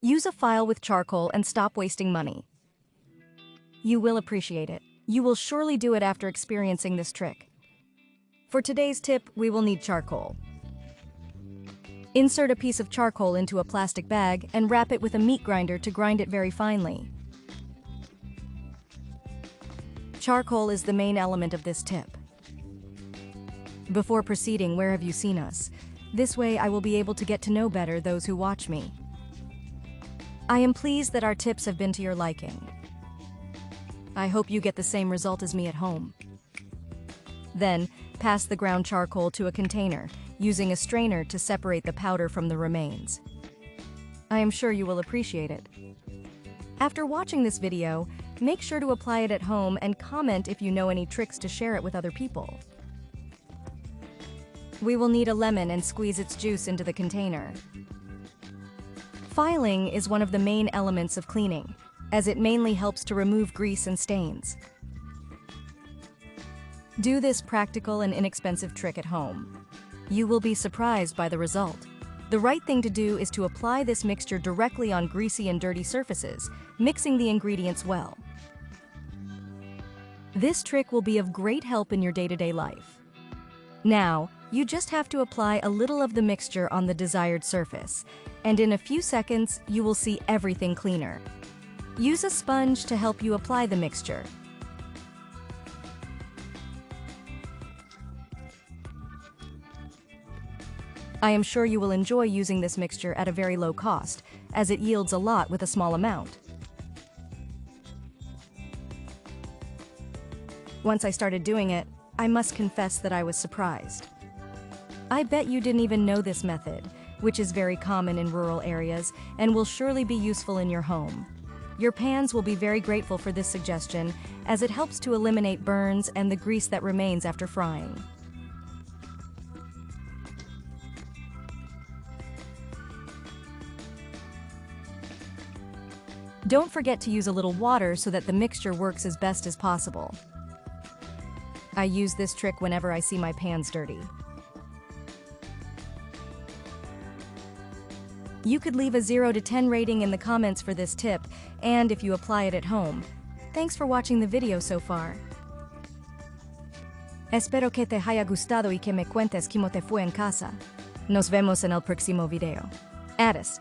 Use a file with charcoal and stop wasting money. You will appreciate it. You will surely do it after experiencing this trick. For today's tip, we will need charcoal. Insert a piece of charcoal into a plastic bag and wrap it with a meat grinder to grind it very finely. Charcoal is the main element of this tip. Before proceeding, where have you seen us? This way I will be able to get to know better those who watch me. I am pleased that our tips have been to your liking. I hope you get the same result as me at home. Then, pass the ground charcoal to a container, using a strainer to separate the powder from the remains. I am sure you will appreciate it. After watching this video, make sure to apply it at home and comment if you know any tricks to share it with other people. We will need a lemon and squeeze its juice into the container. Filing is one of the main elements of cleaning, as it mainly helps to remove grease and stains. Do this practical and inexpensive trick at home. You will be surprised by the result. The right thing to do is to apply this mixture directly on greasy and dirty surfaces, mixing the ingredients well. This trick will be of great help in your day-to-day life. Now, you just have to apply a little of the mixture on the desired surface, and in a few seconds, you will see everything cleaner. Use a sponge to help you apply the mixture. I am sure you will enjoy using this mixture at a very low cost, as it yields a lot with a small amount. Once I started doing it, I must confess that I was surprised. I bet you didn't even know this method, which is very common in rural areas and will surely be useful in your home. Your pans will be very grateful for this suggestion, as it helps to eliminate burns and the grease that remains after frying. Don't forget to use a little water so that the mixture works as best as possible. I use this trick whenever I see my pans dirty. You could leave a 0 to 10 rating in the comments for this tip, and if you apply it at home. Thanks for watching the video so far. Espero que te haya gustado y que me cuentes cómo te fue en casa. Nos vemos en el próximo video. Adiós.